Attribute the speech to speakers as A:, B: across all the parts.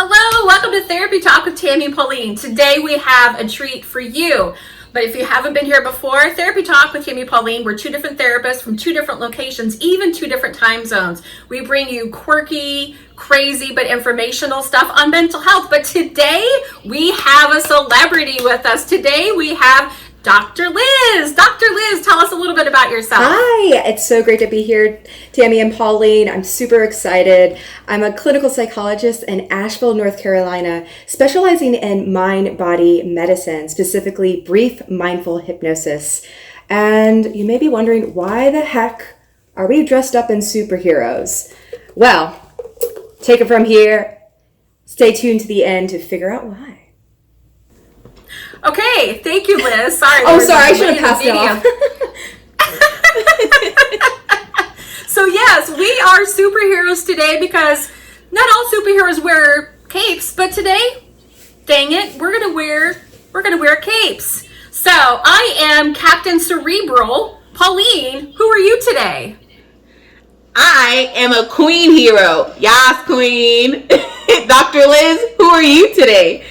A: Hello, welcome to Therapy Talk with Tammy and Pauline. Today we have a treat for you. But if you haven't been here before, Therapy Talk with Tammy and Pauline, we're two different therapists from two different locations, even two different time zones. We bring you quirky, crazy, but informational stuff on mental health. But today we have a celebrity with us. Today we have Dr. Liz. Dr. Liz, tell us a little bit about yourself.
B: Hi, it's so great to be here, Tammy and Pauline. I'm super excited. I'm a clinical psychologist in Asheville, North Carolina, specializing in mind-body medicine, specifically brief mindful hypnosis. And you may be wondering, why the heck are we dressed up in superheroes? Well, take it from here. Stay tuned to the end to figure out why.
A: Okay, thank you, Liz. Sorry.
B: I should have passed it off.
A: So yes, we are superheroes today because not all superheroes wear capes, but today, dang it, we're gonna wear capes. So I am Captain Cerebral. Pauline, who are you today?
C: I am a queen hero. Yas, queen. Dr. Liz, who are you today?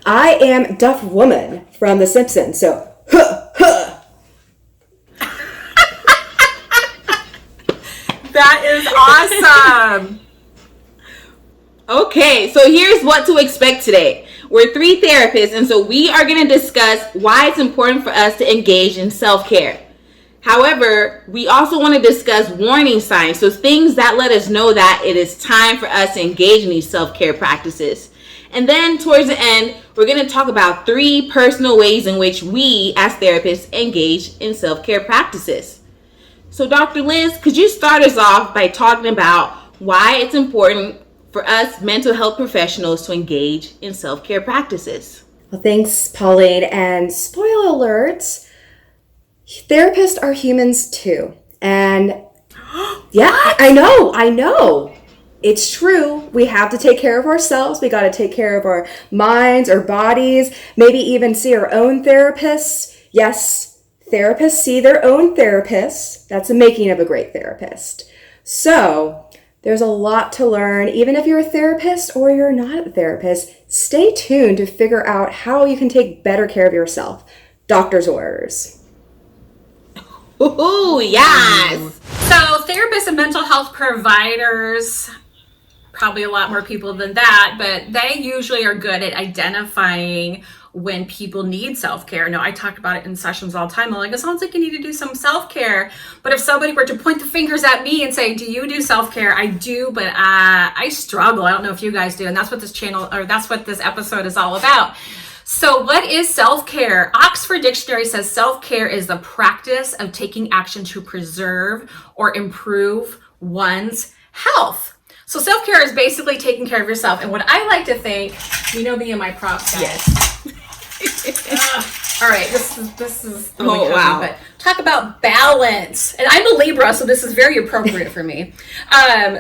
B: I am Duff Woman from The Simpsons, so
A: That is awesome.
C: Okay, so here's what to expect today. We're three therapists, and so we are going to discuss why it's important for us to engage in self-care. However, we also want to discuss warning signs, so things that let us know that it is time for us to engage in these self-care practices. And then towards the end, we're going to talk about 3 personal ways in which we as therapists engage in self-care practices. So Dr. Liz, could you start us off by talking about why it's important for us mental health professionals to engage in self-care practices?
B: Well, thanks, Pauline. And spoiler alert, therapists are humans too. And yeah, I know. It's true. We have to take care of ourselves. We got to take care of our minds, our bodies, maybe even see our own therapists. Yes, therapists see their own therapists. That's the making of a great therapist. So there's a lot to learn. Even if you're a therapist or you're not a therapist, stay tuned to figure out how you can take better care of yourself. Doctor's orders.
C: Ooh, yes.
A: So therapists and mental health providers, probably a lot more people than that, but they usually are good at identifying when people need self-care. Now, I talk about it in sessions all the time. I'm like, it sounds like you need to do some self-care. But if somebody were to point the fingers at me and say, do you do self-care? I do, but I struggle. I don't know if you guys do. And that's what this channel, or that's what this episode is all about. So what is self-care? Oxford Dictionary says self-care is the practice of taking action to preserve or improve one's health. So self-care is basically taking care of yourself. And what I like to think, you know me and my props, guys.
C: Yes.
A: All right, this is really
C: Oh, wow.
A: But talk about balance. And I'm a Libra, so this is very appropriate for me.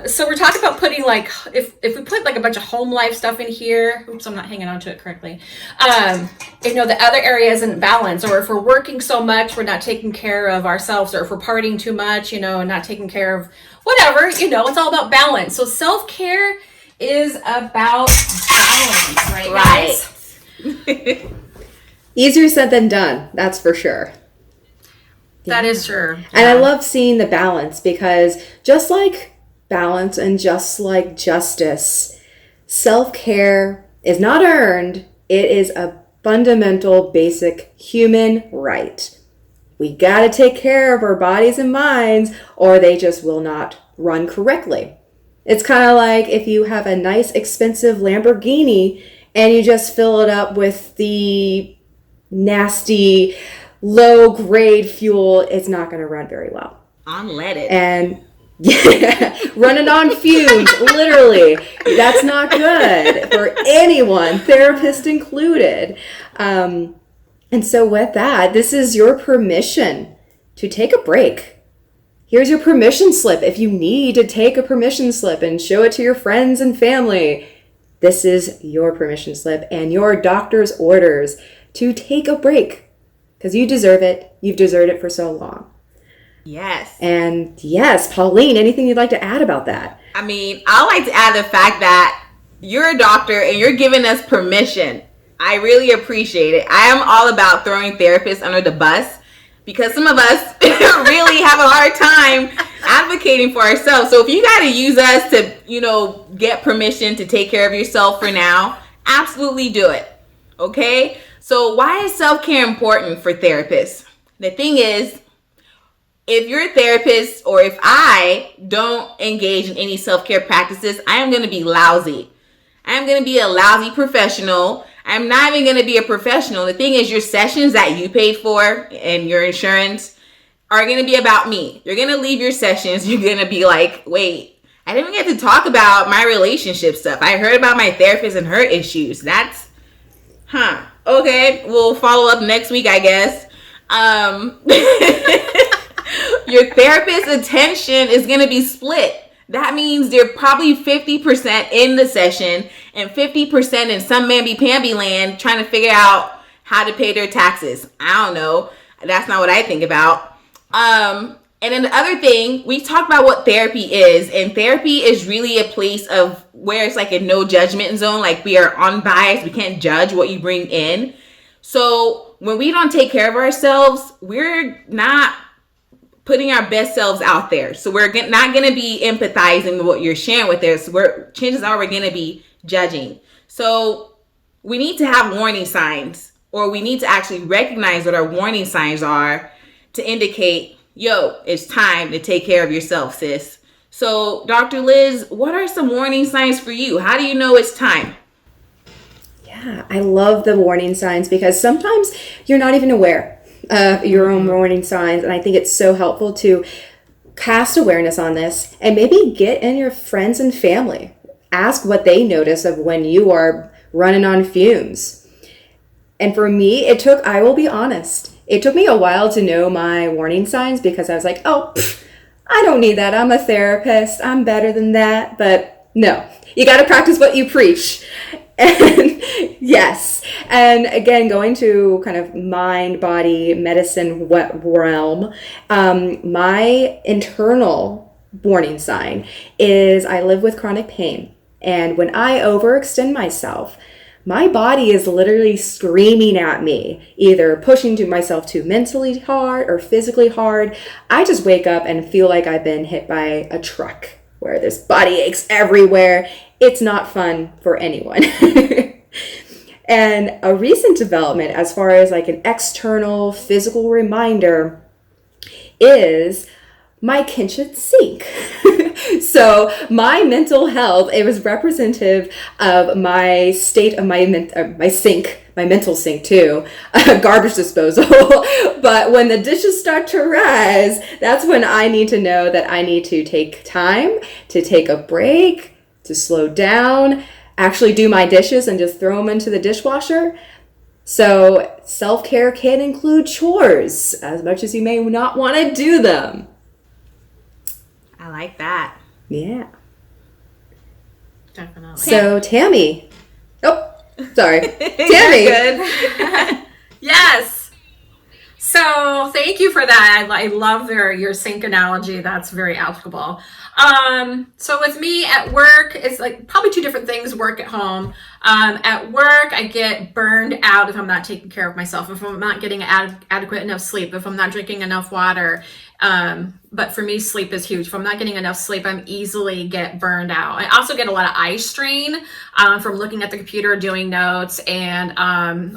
A: So we're talking about putting, like, if we put like a bunch of home life stuff in here, oops, I'm not hanging on to it correctly. The other area isn't balanced, or if we're working so much, we're not taking care of ourselves, or if we're partying too much, and not taking care of whatever, it's all about balance. So self-care is about balance, right, guys?
B: Easier said than done, that's for sure.
A: That is true.
B: And I love seeing the balance, because just like balance and just like justice, self-care is not earned. It is a fundamental, basic human right. We got to take care of our bodies and minds, or they just will not run correctly. It's kind of like if you have a nice, expensive Lamborghini and you just fill it up with the nasty, low-grade fuel, it's not going to run very well.
C: Unleaded.
B: And yeah, running on fumes, literally. That's not good for anyone, therapist included. And so with that, this is your permission to take a break. Here's your permission slip. If you need to take a permission slip and show it to your friends and family, this is your permission slip and your doctor's orders to take a break, because you deserve it. You've deserved it for so long.
C: Yes.
B: And yes, Pauline, anything you'd like to add about that?
C: I mean, I like to add the fact that you're a doctor and you're giving us permission. I really appreciate it. I am all about throwing therapists under the bus because some of us really have a hard time advocating for ourselves. So if you got to use us to, get permission to take care of yourself for now, absolutely do it. Okay? So why is self-care important for therapists? The thing is, if you're a therapist or if I don't engage in any self-care practices, I am going to be lousy. I'm going to be a lousy professional. I'm not even going to be a professional. The thing is, your sessions that you paid for and your insurance are going to be about me. You're going to leave your sessions. You're going to be like, wait, I didn't even get to talk about my relationship stuff. I heard about my therapist and her issues. Okay, we'll follow up next week, I guess. Your therapist's attention is going to be split. That means they're probably 50% in the session and 50% in some mamby-pamby land trying to figure out how to pay their taxes. I don't know. That's not what I think about. And then the other thing, we talked about what therapy is. And therapy is really a place of where it's like a no judgment zone. Like we are unbiased. We can't judge what you bring in. So when we don't take care of ourselves, we're not putting our best selves out there. So we're not going to be empathizing with what you're sharing with us. Chances are we're going to be judging. So we need to have warning signs, or we need to actually recognize what our warning signs are to indicate, it's time to take care of yourself, sis. So Dr. Liz, what are some warning signs for you? How do you know it's time?
B: Yeah, I love the warning signs because sometimes you're not even aware of your own warning signs. And I think it's so helpful to cast awareness on this and maybe get in your friends and family. Ask what they notice of when you are running on fumes. And for me, I will be honest, it took me a while to know my warning signs because I was like, I don't need that. I'm a therapist. I'm better than that. But no, you got to practice what you preach. And yes. And again, going to kind of mind, body, medicine realm, my internal warning sign is I live with chronic pain. And when I overextend myself, my body is literally screaming at me, either pushing to myself too mentally hard or physically hard. I just wake up and feel like I've been hit by a truck where there's body aches everywhere. It's not fun for anyone. And a recent development as far as like an external physical reminder is my kitchen sink. So my mental health, it was representative of my state of my sink, my mental sink too, garbage disposal. But when the dishes start to rise, that's when I need to know that I need to take time to take a break, to slow down, actually do my dishes and just throw them into the dishwasher. So self-care can include chores as much as you may not want to do them.
C: I like that.
B: Yeah.
A: Definitely.
B: So Tammy. Oh, sorry. Tammy.
A: Good. Yes. So thank you for that. I love your sink analogy. That's very applicable. So with me at work, it's like probably two different things, work at home. At work, I get burned out if I'm not taking care of myself, if I'm not getting adequate enough sleep, if I'm not drinking enough water. But for me, sleep is huge. If I'm not getting enough sleep, I'm easily get burned out. I also get a lot of eye strain, from looking at the computer, doing notes, and,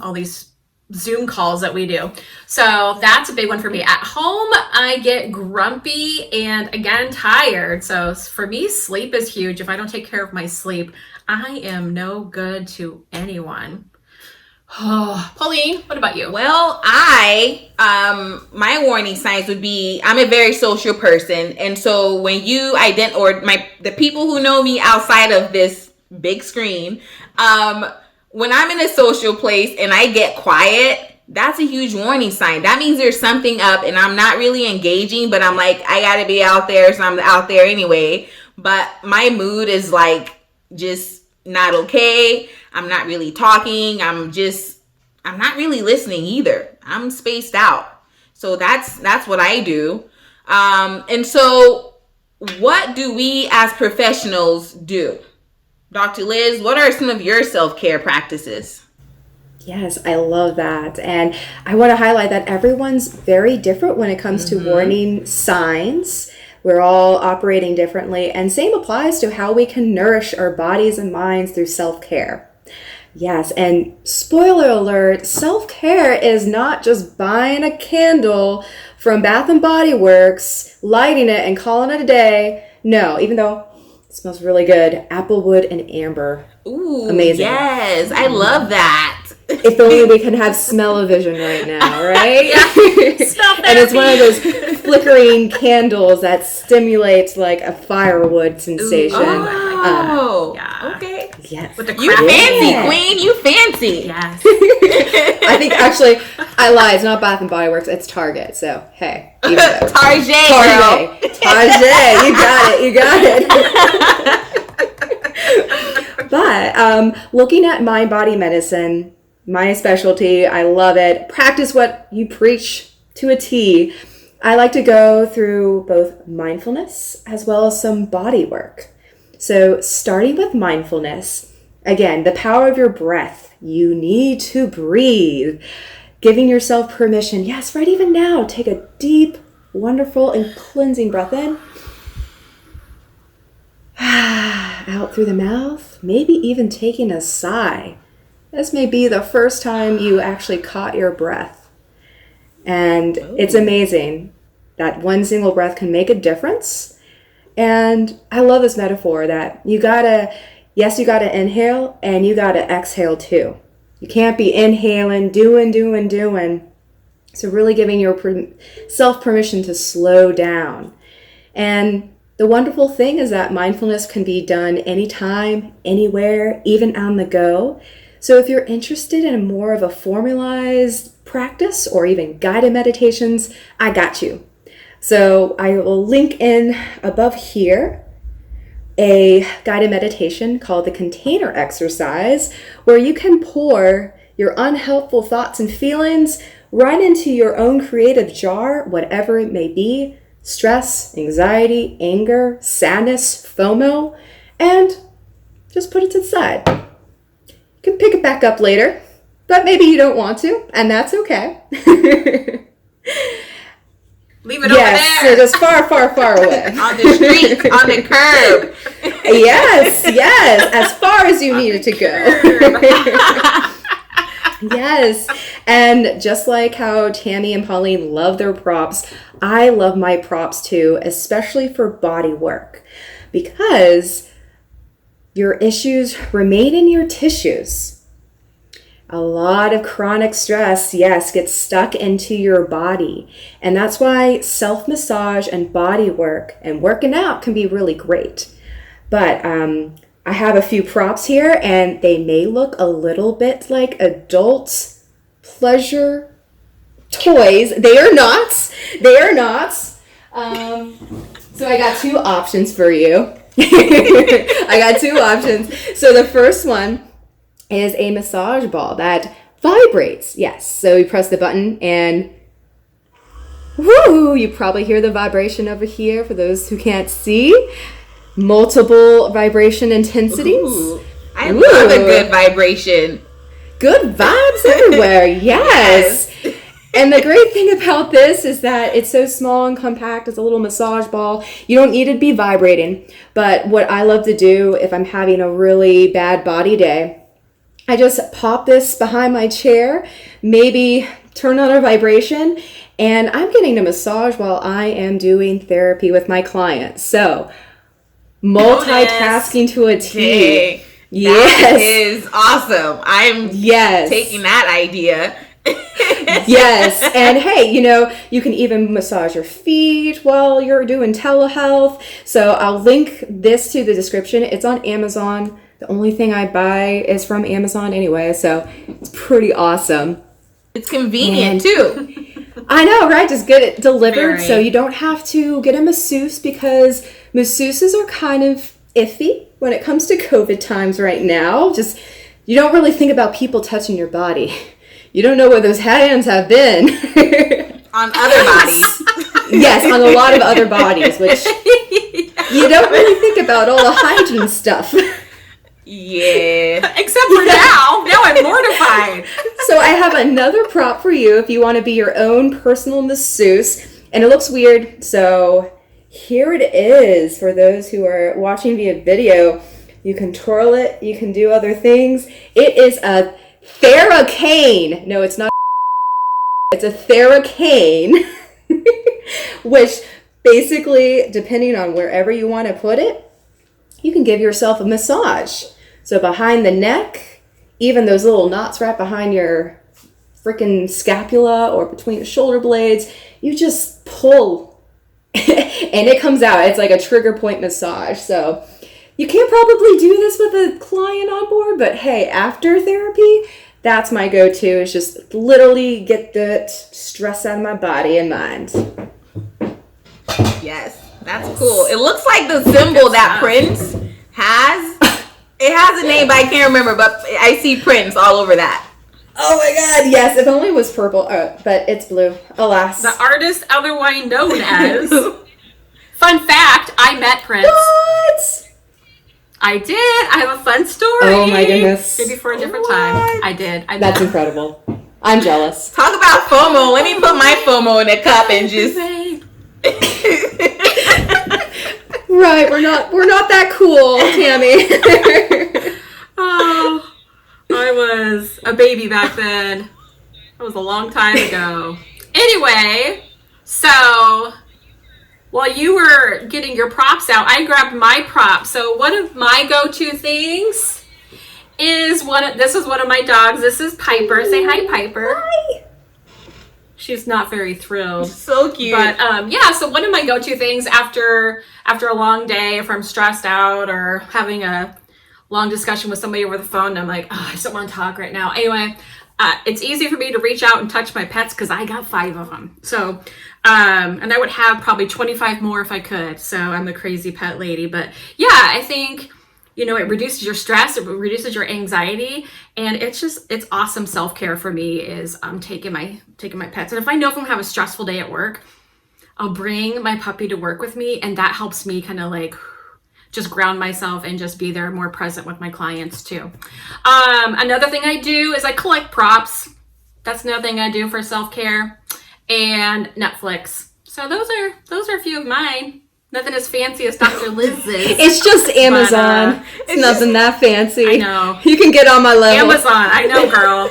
A: all these Zoom calls that we do. So that's a big one for me. At home, I get grumpy and again, tired. So for me, sleep is huge. If I don't take care of my sleep, I am no good to anyone. Oh, Pauline, what about you?
C: Well, my warning signs would be I'm a very social person. And so when you the people who know me outside of this big screen, when I'm in a social place and I get quiet, that's a huge warning sign. That means there's something up and I'm not really engaging, but I'm like, I gotta be out there, so I'm out there anyway. But my mood is like just not okay. I'm not really talking. I'm not really listening either. I'm spaced out. So that's what I do. And so what do we as professionals do? Dr. Liz, what are some of your self-care practices?
B: Yes, I love that. And I want to highlight that everyone's very different when it comes to warning signs. We're all operating differently. And same applies to how we can nourish our bodies and minds through self-care. Yes, and spoiler alert, self-care is not just buying a candle from Bath and Body Works, lighting it and calling it a day. No, even though it smells really good, applewood and amber.
C: Ooh,
B: amazing.
C: Yes, I love that.
B: If only we can have smell-o-vision right now, right? And it's one of those flickering candles that stimulates like a firewood sensation.
C: Oh,
A: yeah.
C: Okay.
B: Yes.
A: With the
C: You
A: craft-
C: fancy, queen. You fancy.
A: Yes.
B: I think actually, I lied. It's not Bath and Body Works. It's Target. So hey, even better.
C: Target.
B: Target. You got it. You got it. But looking at mind-body medicine, my specialty, I love it. Practice what you preach to a T. I like to go through both mindfulness as well as some body work. So starting with mindfulness, again, the power of your breath. You need to breathe. Giving yourself permission. Yes, right even now, take a deep, wonderful, and cleansing breath in. Out through the mouth. Maybe even taking a sigh. This may be the first time you actually caught your breath. And it's amazing that one single breath can make a difference. And I love this metaphor that you gotta inhale and you gotta exhale too. You can't be inhaling, doing. So really giving yourself permission to slow down. And the wonderful thing is that mindfulness can be done anytime, anywhere, even on the go. So if you're interested in more of a formalized practice or even guided meditations, I got you. So I will link in above here a guided meditation called the container exercise, where you can pour your unhelpful thoughts and feelings right into your own creative jar, whatever it may be, stress, anxiety, anger, sadness, FOMO, and just put it to the side. You can pick it back up later, but maybe you don't want to, and that's okay.
A: Leave it over there.
B: Yes, it is far, far, far away.
C: On the street, on the curb.
B: Yes, as far as you needed to go. Yes, and just like how Tammy and Pauline love their props, I love my props too, especially for body work, because your issues remain in your tissues. A lot of chronic stress, yes, gets stuck into your body. And that's why self-massage and body work and working out can be really great. But I have a few props here, and they may look a little bit like adult pleasure toys. They are not. So I got two options for you. So the first one is a massage ball that vibrates. Yes, so you press the button and whoo, you probably hear the vibration over here for those who can't see. Multiple vibration intensities.
C: Ooh, I love a good vibration.
B: Good vibes everywhere, yes. And the great thing about this is that it's so small and compact. It's a little massage ball. You don't need it to be vibrating. But what I love to do if I'm having a really bad body day, I just pop this behind my chair, maybe turn on a vibration, and I'm getting a massage while I am doing therapy with my clients. So, multitasking to a T.
C: Hey,
B: yes.
C: That is awesome. I'm taking that idea.
B: Yes. And hey, you can even massage your feet while you're doing telehealth. So I'll link this to the description. It's on Amazon. The only thing I buy is from Amazon anyway, so it's pretty awesome.
C: It's convenient too.
B: I know, right? Just get it delivered so you don't have to get a masseuse, because masseuses are kind of iffy when it comes to COVID times right now. Just, you don't really think about people touching your body. You don't know where those hands have been.
C: On other bodies.
B: Yes, on a lot of other bodies, which you don't really think about all the hygiene stuff.
C: Yeah.
A: Except for now. Now I'm mortified.
B: So I have another prop for you if you want to be your own personal masseuse. And it looks weird, so here it is. For those who are watching via video, you can twirl it, you can do other things. It is a Theracane. No, it's not. It's a Theracane, which basically, depending on wherever you want to put it, you can give yourself a massage. So behind the neck, even those little knots right behind your freaking scapula or between the shoulder blades, you just pull and it comes out. It's like a trigger point massage. So you can't probably do this with a client on board, but hey, after therapy, that's my go-to, is just literally get the stress out of my body and mind.
C: Yes, that's cool. It looks like the symbol that Prince has. It has a name, but I can't remember, but I see Prince all over that.
B: Oh my god, yes, if only it was purple, but it's blue, alas.
A: The artist otherwise known as... Fun fact, I met Prince.
B: What?
A: I did. I have a fun story.
B: Oh my goodness.
A: Maybe for a different time. I did.
B: That's incredible. I'm jealous.
C: Talk about FOMO. Let me put my FOMO in a cup and just...
B: Right, we're not that cool, Tammy.
A: Oh, I was a baby back then. That was a long time ago. Anyway, so while you were getting your props out, I grabbed my props. So one of my go-to things is this is one of my dogs. This is Piper. Say hi, Piper.
B: Hi.
A: She's not very thrilled.
C: So cute.
A: But yeah, so one of my go-to things after a long day, if I'm stressed out or having a long discussion with somebody over the phone, I'm like, oh, I just don't want to talk right now. Anyway, it's easy for me to reach out and touch my pets because I got 5 of them. So, and I would have probably 25 more if I could. So I'm a crazy pet lady. But yeah, I think, it reduces your stress, it reduces your anxiety, and it's awesome self-care for me is taking my pets. And if I know if I'm gonna have a stressful day at work, I'll bring my puppy to work with me, and that helps me kind of like just ground myself and just be there more present with my clients too. Another thing I do is I collect props. That's another thing I do for self-care, and Netflix. So those are a few of mine. Nothing as fancy as Dr. Liz's.
B: It's just Amazon. It's nothing that fancy.
A: I know.
B: You can get on my level.
A: Amazon. I know, girl.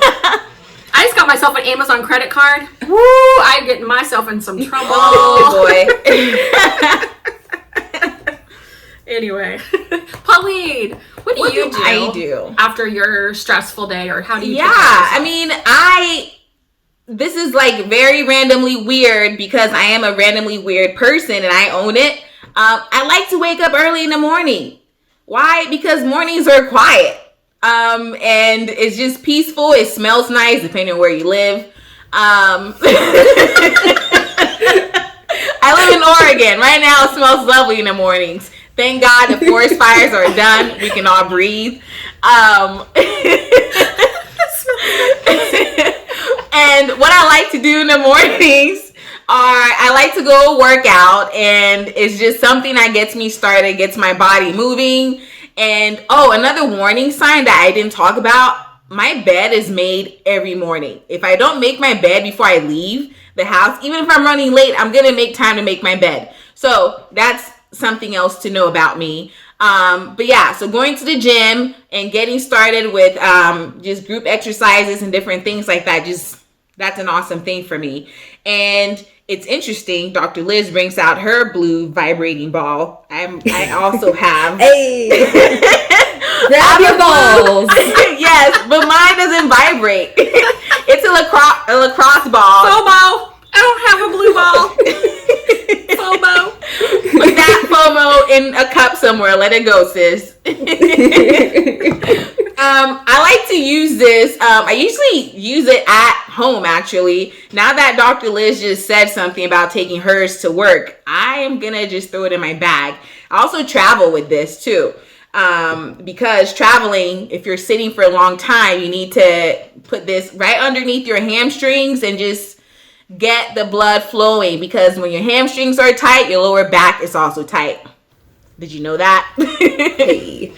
A: I just got myself an Amazon credit card. Woo! I'm getting myself in some trouble.
C: Oh, boy.
A: Anyway. Pauline, what do you do?
C: I do
A: after your stressful day, or how do you
C: this is like very randomly weird because I am a randomly weird person and I own it. I like to wake up early in the morning. Why? Because mornings are quiet. And it's just peaceful. It smells nice depending on where you live. I live in Oregon. Right now it smells lovely in the mornings. Thank God the forest fires are done. We can all breathe. And what I like to do in the mornings I like to go work out, and it's just something that gets me started, gets my body moving. And another warning sign that I didn't talk about, my bed is made every morning. If I don't make my bed before I leave the house, even if I'm running late, I'm going to make time to make my bed. So that's something else to know about me. But yeah, so going to the gym and getting started with just group exercises and different things like that, that's an awesome thing for me. And it's interesting, Dr. Liz brings out her blue vibrating ball. I also have.
B: Hey! Grab your balls!
C: Yes, but mine doesn't vibrate. It's a lacrosse ball.
A: FOMO! I don't have a blue ball. FOMO.
C: Put that FOMO in a cup somewhere. Let it go, sis. I like to use this. I usually use it at home, actually. Now that Dr. Liz just said something about taking hers to work, I am going to just throw it in my bag. I also travel with this, too. Because traveling, if you're sitting for a long time, you need to put this right underneath your hamstrings and just get the blood flowing, because when your hamstrings are tight, your lower back is also tight. Did you know that?
B: Hey.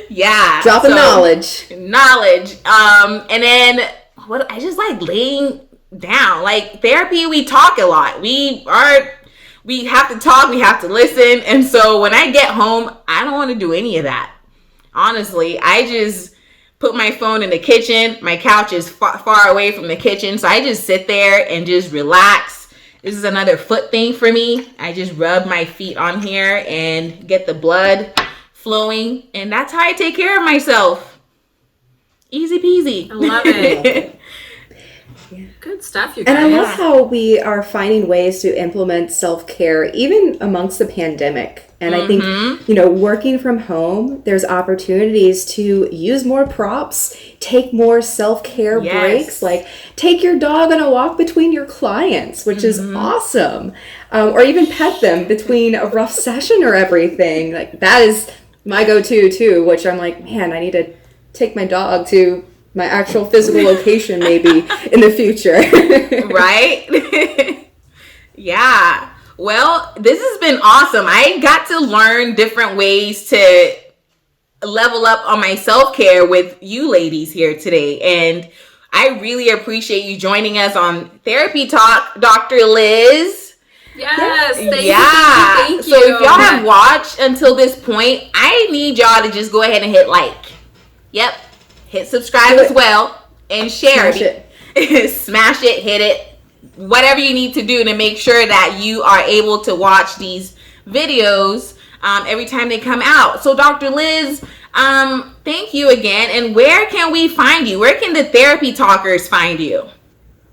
C: Yeah.
B: Dropping knowledge.
C: And then I just like laying down. Like therapy, we talk a lot. We have to talk, we have to listen. And so when I get home, I don't want to do any of that. Honestly, I just put my phone in the kitchen. My couch is far away from the kitchen. So I just sit there and just relax. This is another foot thing for me. I just rub my feet on here and get the blood flowing. And that's how I take care of myself. Easy peasy.
A: I love it. Good stuff, you guys.
B: And I love how we are finding ways to implement self-care even amongst the pandemic. And I think, working from home, there's opportunities to use more props, take more self-care breaks, like take your dog on a walk between your clients, which is awesome. Or even pet them between a rough session or everything. Like that is my go-to too, which I'm like, man, I need to take my dog to my actual physical location maybe in the future.
C: Right? Yeah. Well, this has been awesome. I got to learn different ways to level up on my self-care with you ladies here today. And I really appreciate you joining us on Therapy Talk, Dr. Liz.
A: Yes, thank you.
C: So if y'all have watched until this point, I need y'all to just go ahead and hit like. Yep. Hit subscribe as well and share it. Smash it, hit it. Whatever you need to do to make sure that you are able to watch these videos every time they come out. So Dr. Liz, thank you again. And where can we find you? Where can the Therapy Talkers find you?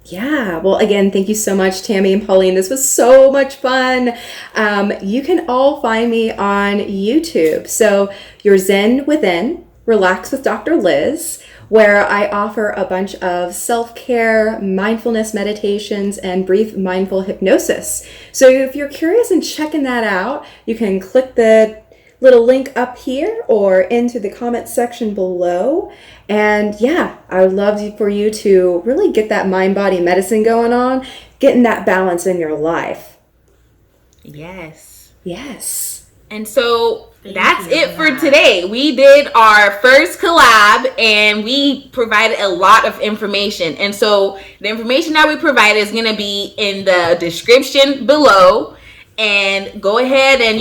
B: Yeah, well, again, thank you so much, Tammy and Pauline. This was so much fun. You can all find me on YouTube. So you're Zen Within, Relax with Dr. Liz, where I offer a bunch of self-care, mindfulness meditations, and brief mindful hypnosis. So if you're curious and checking that out, you can click the little link up here or into the comment section below. And yeah, I would love for you to really get that mind-body medicine going on, getting that balance in your life.
C: Yes.
B: Yes.
C: And so that's it for today. We did our first collab and we provided a lot of information. And so the information that we provide is going to be in the description below. And go ahead and,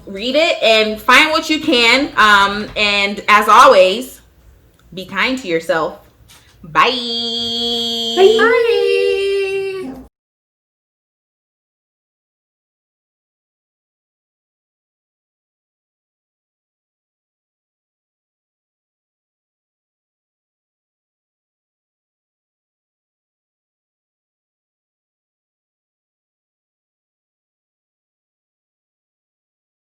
C: read it and find what you can. And as always, be kind to yourself. Bye.
B: Bye.